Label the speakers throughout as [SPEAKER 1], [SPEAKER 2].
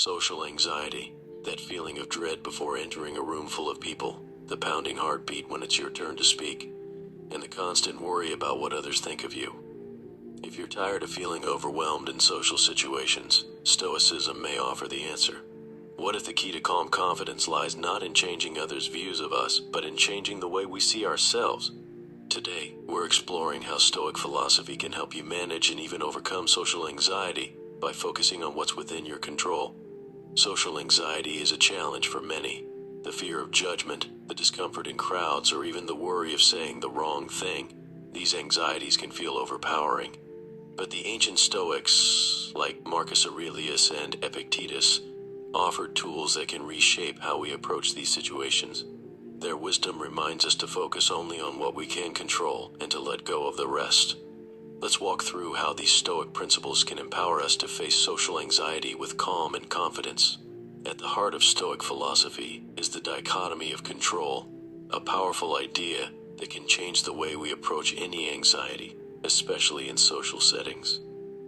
[SPEAKER 1] Social anxiety, that feeling of dread before entering a room full of people, the pounding heartbeat when it's your turn to speak, and the constant worry about what others think of you. If you're tired of feeling overwhelmed in social situations, Stoicism may offer the answer. What if the key to calm confidence lies not in changing others' views of us, but in changing the way we see ourselves? Today, we're exploring how Stoic philosophy can help you manage and even overcome social anxiety by focusing on what's within your control. Social anxiety is a challenge for many. The fear of judgment, the discomfort in crowds, or even the worry of saying the wrong thing. These anxieties can feel overpowering. But the ancient Stoics, like Marcus Aurelius and Epictetus, offered tools that can reshape how we approach these situations. Their wisdom reminds us to focus only on what we can control and to let go of the rest. Let's walk through how these Stoic principles can empower us to face social anxiety with calm and confidence. At the heart of Stoic philosophy is the dichotomy of control, a powerful idea that can change the way we approach any anxiety, especially in social settings.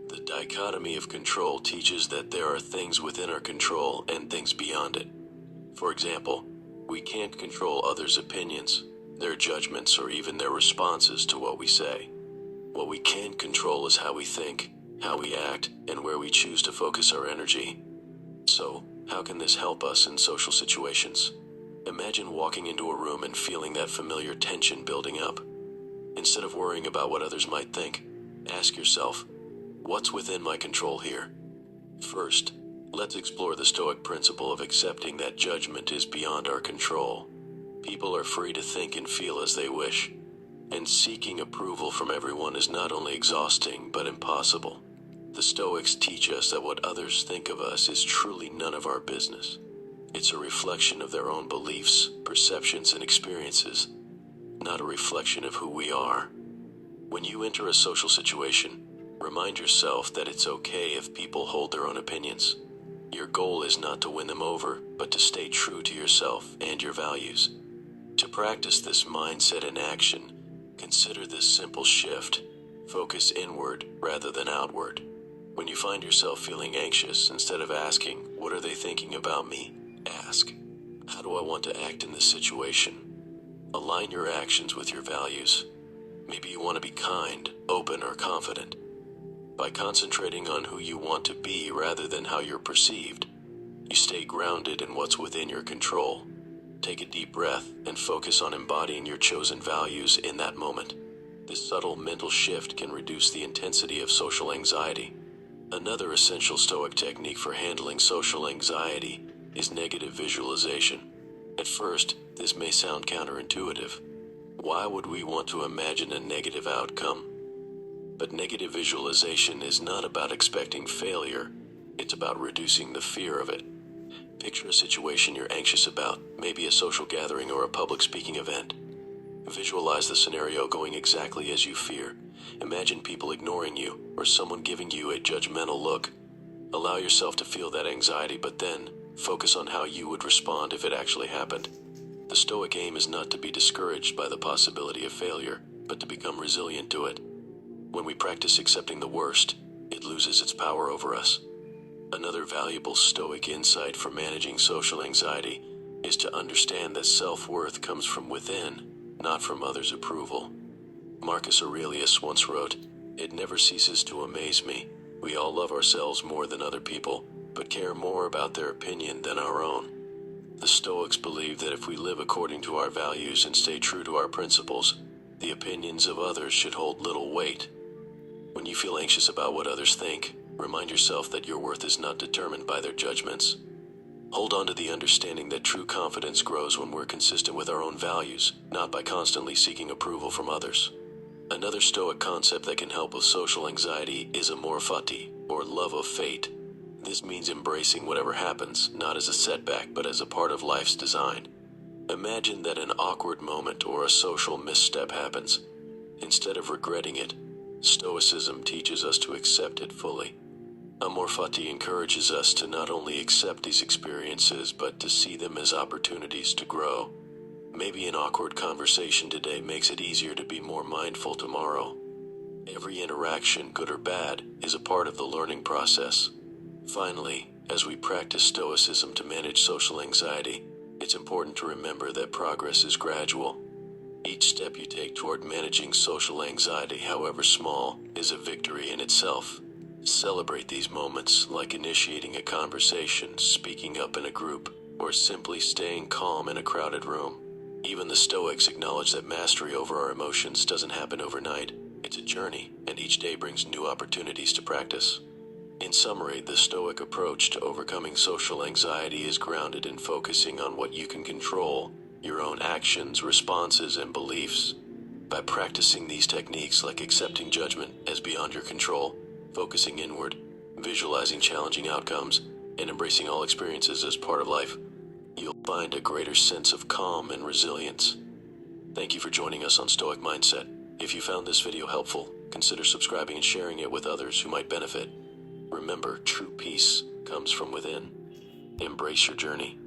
[SPEAKER 1] The dichotomy of control teaches that there are things within our control and things beyond it. For example, we can't control others' opinions, their judgments, or even their responses to what we say. What we can control is how we think, how we act, and where we choose to focus our energy. So, how can this help us in social situations? Imagine walking into a room and feeling that familiar tension building up. Instead of worrying about what others might think, ask yourself, what's within my control here? First, let's explore the Stoic principle of accepting that judgment is beyond our control. People are free to think and feel as they wish, and seeking approval from everyone is not only exhausting but impossible. The Stoics teach us that what others think of us is truly none of our business. It's a reflection of their own beliefs, perceptions, and experiences, not a reflection of who we are. When you enter a social situation, remind yourself that it's okay if people hold their own opinions. Your goal is not to win them over, but to stay true to yourself and your values. To practice this mindset in action, consider this simple shift. Focus inward rather than outward. When you find yourself feeling anxious, instead of asking, "What are they thinking about me?" ask, "How do I want to act in this situation?" Align your actions with your values. Maybe you want to be kind, open, or confident. By concentrating on who you want to be rather than how you're perceived, you stay grounded in what's within your control. Take a deep breath and focus on embodying your chosen values in that moment. This subtle mental shift can reduce the intensity of social anxiety. Another essential Stoic technique for handling social anxiety is negative visualization. At first, this may sound counterintuitive. Why would we want to imagine a negative outcome? But negative visualization is not about expecting failure, it's about reducing the fear of it. Picture a situation you're anxious about, maybe a social gathering or a public speaking event. Visualize the scenario going exactly as you fear. Imagine people ignoring you or someone giving you a judgmental look. Allow yourself to feel that anxiety, but then focus on how you would respond if it actually happened. The Stoic aim is not to be discouraged by the possibility of failure, but to become resilient to it. When we practice accepting the worst, it loses its power over us. Another valuable Stoic insight for managing social anxiety is to understand that self-worth comes from within, not from others' approval. Marcus Aurelius once wrote, "It never ceases to amaze me. We all love ourselves more than other people, but care more about their opinion than our own." The Stoics believe that if we live according to our values and stay true to our principles, the opinions of others should hold little weight. When you feel anxious about what others think, remind yourself that your worth is not determined by their judgments. Hold on to the understanding that true confidence grows when we're consistent with our own values, not by constantly seeking approval from others. Another Stoic concept that can help with social anxiety is amor fati, or love of fate. This means embracing whatever happens, not as a setback, but as a part of life's design. Imagine that an awkward moment or a social misstep happens. Instead of regretting it, Stoicism teaches us to accept it fully. Amor fati encourages us to not only accept these experiences, but to see them as opportunities to grow. Maybe an awkward conversation today makes it easier to be more mindful tomorrow. Every interaction, good or bad, is a part of the learning process. Finally, As we practice Stoicism to manage social anxiety, it's important to remember that progress is gradual. Each step you take toward managing social anxiety, however small, is a victory in itself. Celebrate these moments, like initiating a conversation, speaking up in a group, or simply staying calm in a crowded room. Even the Stoics acknowledge that mastery over our emotions doesn't happen overnight. It's a journey, and each day brings new opportunities to practice. In summary, the Stoic approach to overcoming social anxiety is grounded in focusing on what you can control, your own actions, responses, and beliefs. By practicing these techniques, like accepting judgment as beyond your control, focusing inward, visualizing challenging outcomes, and embracing all experiences as part of life, you'll find a greater sense of calm and resilience. Thank you for joining us on Stoic Mindset. If you found this video helpful, consider subscribing and sharing it with others who might benefit. Remember, true peace comes from within. Embrace your journey.